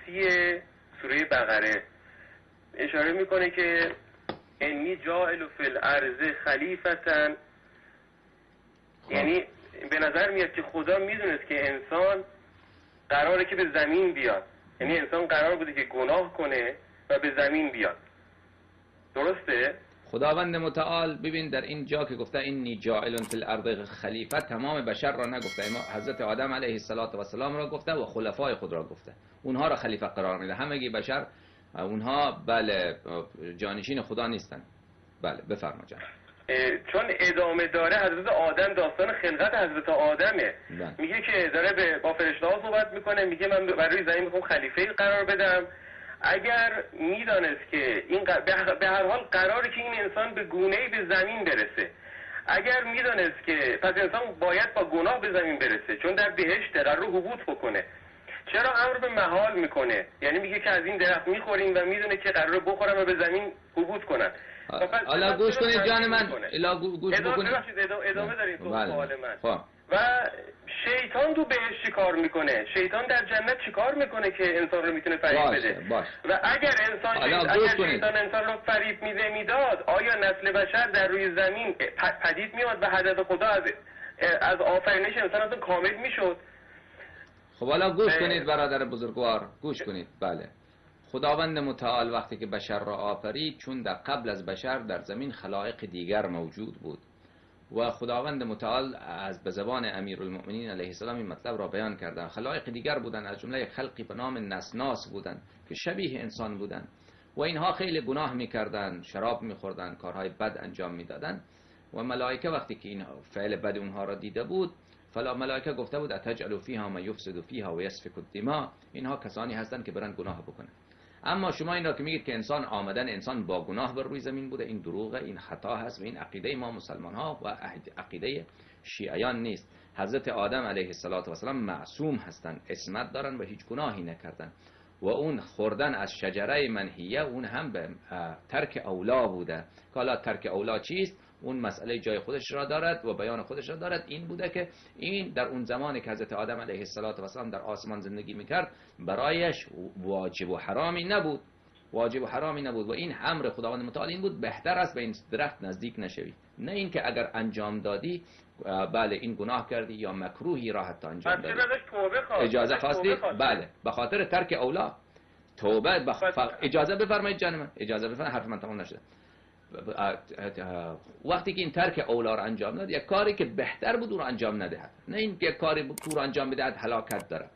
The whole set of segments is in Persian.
30 سوره بقره اشاره میکنه که انی جاعل فی الارض خلیفتن، یعنی به نظر میاد که خدا میدونست که انسان قراره که به زمین بیاد، یعنی انسان قرار بوده که گناه کنه و به زمین بیاد. درسته؟ خداوند متعال ببین در این جا که گفته اینی جاعل فی الارض خلیفه، تمام بشر را نگفته، حضرت آدم علیه السلام را گفته و خلفای خود را گفته، اونها را خلیفه قرار میده. همگی بشر اونها بله جانشین خدا نیستن. بله بفرما جان. چون ادامه داره حضرت آدم، داستان خلقت حضرت آدمه. میگه که داره با فرشته ها صحبت میکنه، میگه من برای زمین میخوام خلیفه قرار بدم. اگر میدانست که این به هر حال قراره که این انسان به گونه‌ای به زمین برسه، اگر میدانست که پس انسان باید با گناه به زمین برسه، چون در بهشت قراره حبوط بکنه، چرا امر به محال میکنه؟ یعنی میگه که از این درخت میخوریم و میدونه که قراره بخورم و به زمین حبوط کنن. حالا گوش کنید جان من، گوش بکنید. ادامه داریم سوال من. و شیطان تو بهش چی کار میکنه؟ شیطان در جنت چی کار میکنه که انسان رو میتونه فریب بده؟ و اگر شیطان انسان رو فریب میداد، آیا نسل بشر در روی زمین پدید میاد و هدف خدا از آفرینش انسان اصلا کامل میشد؟ خب حالا گوش کنید برادر بزرگوار، گوش کنید. بله، خداوند متعال وقتی که بشر را آفرید، چون در قبل از بشر در زمین خلائق دیگر موجود بود و خداوند متعال از به زبان امیرالمؤمنین علیه السلام این مطلب را بیان کردن. خلائق دیگر بودن، از جمله خلقی به نام نسناس بودن که شبیه انسان بودن و اینها خیلی گناه میکردن، شراب میخوردن، کارهای بد انجام میدادن و ملائکه وقتی که این فعل بد اونها را دیده بود، فلا ملائکه گفته بود اتجعل فیها ما یفسد فیها و یسفک الدماء، اینها کسانی هستند که برن گناه بکنن. اما شما این را که میگید که انسان آمدن انسان با گناه بر روی زمین بوده، این دروغه، این خطا هست و این عقیده ما مسلمان ها و عقیده شیعیان نیست. حضرت آدم علیه السلام معصوم هستند، عصمت دارن و هیچ گناهی نکردن و اون خوردن از شجره منهیه اون هم به ترک اولا بوده. که حالا ترک اولا چیست؟ اون مسئله جای خودش را دارد و بیان خودش را دارد. این بوده که این در اون زمانی که حضرت آدم علیه السلام در آسمان زندگی میکرد برایش واجب و حرامی نبود، واجب و حرامی نبود و این امر خداوند متعال این بود بهتر است به این درخت نزدیک نشوی، نه اینکه اگر انجام دادی بله این گناه کردی یا مکروهی را حتی انجام دادی اجازه خواستی، بله به خاطر ترک اولا توبه اجازه بفرمایید جان من، اجازه بفرمایید، حرف من تمام نشده. وقتی که این ترک اولا را انجام داد، یک کاری که بهتر بود او را انجام ندهد، نه این یک کاری بود او را انجام بدهد هلاکت داره.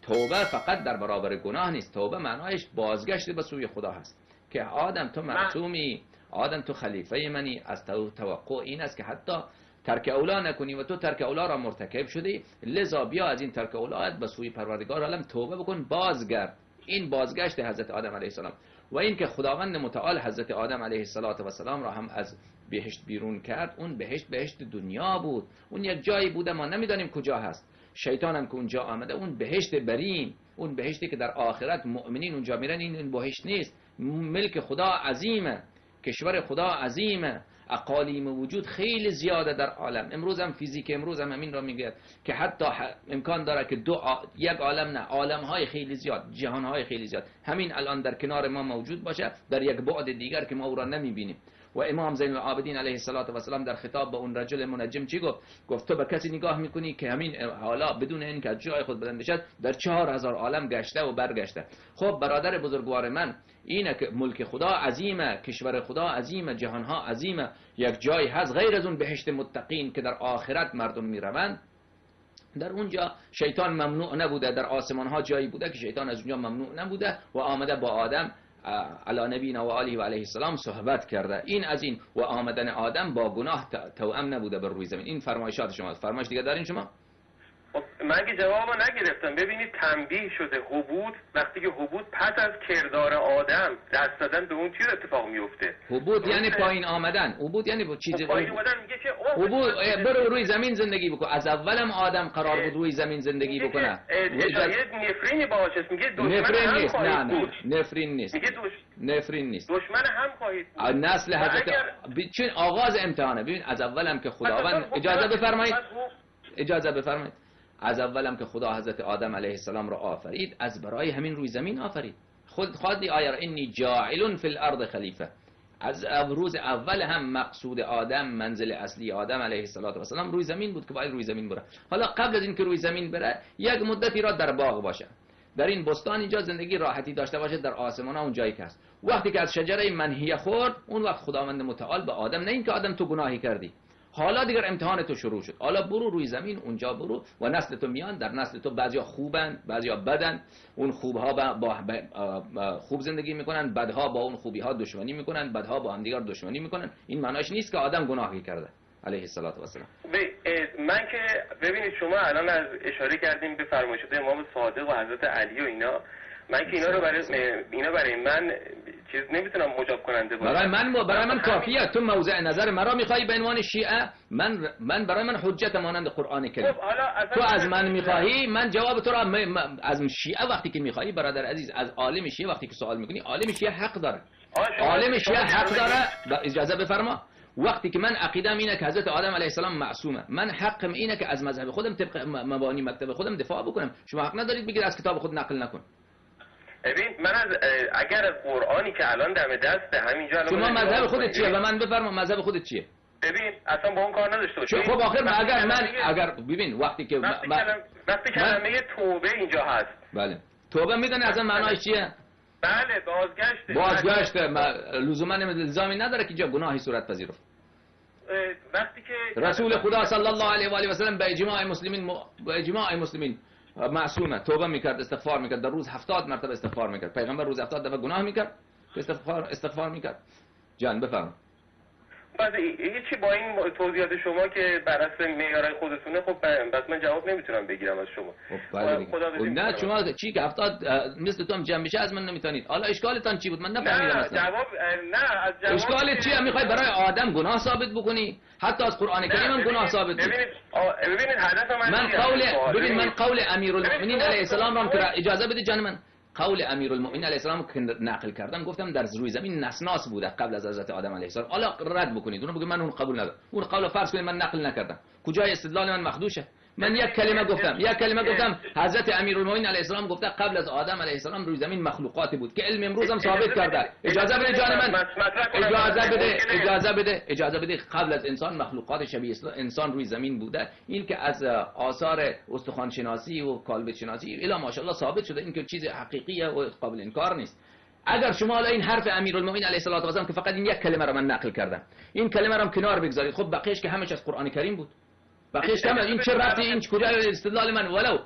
توبه فقط در برابر گناه نیست، توبه معنایش بازگشت به سوی خدا هست که آدم تو معصومی، آدم تو خلیفه منی، از توقع این است که حتی ترک اولا نکنی و تو ترک اولا را مرتکب شدی، لذا بیا از این ترک اولا به سوی پروردگار عالم توبه بکن، بازگرد. این بازگشت حضرت آدم علیه السلام و این که خداوند متعال حضرت آدم علیه السلام را هم از بهشت بیرون کرد، اون بهشت دنیا بود، اون یک جایی بوده ما نمیدانیم کجا هست. شیطان هم که اونجا آمده، اون بهشت برین، اون بهشتی که در آخرت مؤمنین اونجا میرن، این بهشت نیست. ملک خدا عظیمه، کشور خدا عظیمه، اقالیم وجود خیلی زیاده در عالم. امروز هم فیزیک امروز هم همین را میگه که حتی امکان داره که یک عالم نه، عالم‌های خیلی زیاد، جهان‌های خیلی زیاد همین الان در کنار ما موجود باشه در یک بعد دیگر که ما او را نمیبینیم. و امام زین العابدین علیه السلام در خطاب به اون رجل منجم چی گفت؟ گفت تو به کسی نگاه میکنی که همین حالا بدون اینکه از جای خود بلند بشد در 4000 عالم گشته و برگشته. خب برادر بزرگوار من، اینه که ملک خدا عظیمه، کشور خدا عظیمه، جهانها عظیمه. یک جای هست غیر از اون بهشت متقین که در آخرت مردم میروند، در اونجا شیطان ممنوع نبوده، در آسمان ها جایی بوده که شیطان از اونجا ممنوع نبوده و آمده با آدم علی نبینا و آله و علیه السلام صحبت کرده. این از این و آمدن آدم با گناه توأم نبوده بر روی زمین. این فرمایشات شما. فرمایش دیگه دارین شما؟ من که جوابو نگرفتم. ببینید تنبیه شده حبوط، وقتی که حبوط پس از کردار آدم دست دادن به اون چیز اتفاق میفته. حبوط یعنی پایین آمدن، حبوط یعنی چیزی پایین اومدن. میگه که حبوط برو روی زمین زندگی بکن. از اولم آدم قرار بود روی زمین زندگی بکنه. نفرینی باشه، میگه نفرین نیست. نه نفرین نیست. میگه نفرین نیست. دشمن هم خواهید بود. نسل حضرت چون آغاز امتحانه. ببین از اولم که خداوند اجازه بفرمایید از اولم که خدا حضرت آدم علیه السلام را آفرید از برای همین روی زمین آفرید. خود آیه انی جاعل فی الارض خلیفه، از روز اول هم مقصود آدم، منزل اصلی آدم علیه السلام روی زمین بود که باید روی زمین بره. حالا قبل از اینکه روی زمین بره یک مدتی را در باغ باشه، در این بستان اینجا زندگی راحتی داشته باشه، در آسمان ها اون جایی که هست. وقتی که از شجره منهیه خورد، اون وقت خداوند متعال به آدم، نه اینکه آدم تو گناهی کردی، حالا دیگر امتحان تو شروع شد، حالا برو روی زمین، اونجا برو و نسل تو میان، در نسل تو بعضیا خوبن بعضیا بدن، اون خوبها با خوب زندگی میکنن، بدها با اون خوبی ها دشمنی میکنن، بدها با هم دیگر دشمنی میکنن. این معناش نیست که آدم گناهی کرده علیه السلام. من که ببینید شما الان از اشاره کردیم به فرمایشات امام صادق و حضرت علی و اینا، من که اینا برای من چیز نمیتونم مجاب کننده باشم. برای من کافیه. تو موضع نظر مرا میخوای به عنوان شیعه، من برای من حجت مانند قرآن کریم. تو از من میخوای، من جواب تو را از شیعه وقتی که میخوای برادر عزیز، از عالم شیعه وقتی که سوال میکنی، عالم شیعه حق داره. عالم شیعه حق داره. اجازه بفرما. وقتی که من عقیدم اینه که حضرت آدم علیه السلام معصومه، من حقم اینه که از مذهب خودم طبق مبانی مکتب خودم دفاع بکنم. شما حق ندارید بگید از کتاب خود نقل نکن. ببین من اگر از قرآنی که الان دم دسته همینجا الان، شما مذهب خودت چیه و من بفرما مذهب خودت چیه؟ ببین اصلا با اون کار نداشته باش. خب آخر اگر ببین وقتی وقتی کلمه توبه اینجا هست، بله توبه میدونی اصلا معناش چیه؟ بله بازگشته. لزوما الزامی نداره که اینجا گناهی صورت پذیرفت. وقتی که رسول خدا صلی الله علیه و آله و سلم به اجماع مسلمین معصومه، توبه میکرد، استغفار میکرد، در روز 70 مرتبه استغفار میکرد. پیغمبر روز 70 دفعه گناه میکرد، استغفار میکرد. جان بفرمایید. بعد چی با این توضیحات شما که بر اساس معیارهای خودتونه، خب بس من جواب نمیتونم بگیرم از شما. خب نه شما چی که 70 مثل تو هم جمع بشه از من نمیتونید. حالا اشکالتان چی بود؟ من نفهمیدم اصلا. از جواب اشکالت چیه؟ میخوای برای آدم گناه ثابت بکنی؟ حتی از قرآن کریم هم گناه ثابت بکنی. ببینید هدف من قول امیرالمومنین علیه السلام را که اجازه بده جان من، قول امیرالمومنین علیه السلام که نقل کردم گفتم در روی زمین نسناس بوده قبل از حضرت آدم علیه السلام. حالا رد بکنید اونو، بگید من اون قبول ندارم. اون قول فرض کنید من نقل نکردم، کجای استدلال من مخدوشه؟ من یک کلمه گفتم حضرت امیرالمومنین علیه السلام گفته قبل از آدم علیه السلام روی زمین مخلوقاتی بود که علم امروز هم ثابت کرده. اجازه بده جان من، اجازه بده قبل از انسان مخلوقات شبیه انسان روی زمین بوده. این که از آثار استخوان شناسی و کالبد شناسی الا ماشاءالله ثابت شده، این که چیز حقیقیه و قابل انکار نیست. اگر شما حالا این حرف امیرالمومنین علیه السلام که فقط این یک کلمه را من نقل کردم، این کلمه را کنار بگذارید، خب بقیه‌اش که همش از قرآن کریم بود. بقیه‌اش هم این چه ربطی، این کجای استدلال من؟ ولو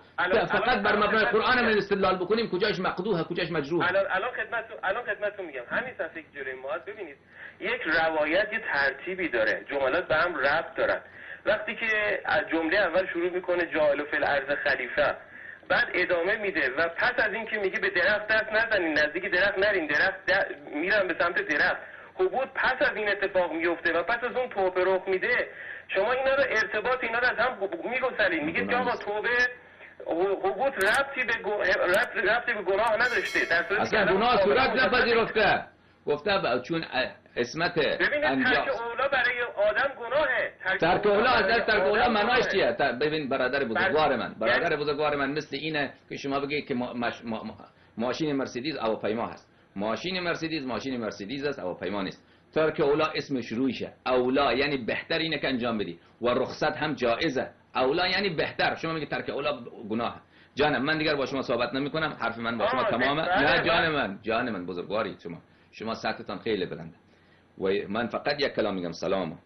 فقط بر مبنای قرآن من استدلال بکنیم، کجاش مقدوحه کجاش مجروح؟ الان خدمتتون میگم همین صفحه که جلوی ما هست، ببینید یک روایت یه ترتیبی داره، جملات به هم ربط دارن. وقتی که از جمله اول شروع میکنه جاعل فی الارض خلیفه، بعد ادامه میده و پس از این که میگه به درخت دست نزنین، نزدیک درخت نرین، میرن به سمت درخت، حبوط پس از این اتفاق میفته و پس از اون توبه رخ میده. شما اینا رو ارتباط اینا رو از هم میگسلین، میگه که آقا توبه حبوط ربطی به گناه نداشته، در صورتی اصلا گناه صورت نپذیرفته. گفته چون اسمت ببینید ترک اولا برای آدم گناهه. ترک اولا معناش چیه؟ ببین برادر بزرگوار من مثل اینه که شما بگید که ماشین مرسیدس هواپیما هست. ماشین مرسیدس است، هواپیما نیست. ترک اولا اسمش رویشه. اولا یعنی بهتر اینه که انجام بدی و رخصت هم جایزه. اولا یعنی بهتر. شما میگی ترک اولا گناه. جانم من دیگر با شما صحبت نمی کنم، حرف من با شما تمامه. نه جان من بزرگواری شما سطحتان خیلی بلنده و من فقط یک کلام میگم، سلام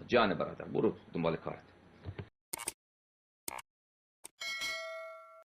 جان برادر، برو دنبال کارت.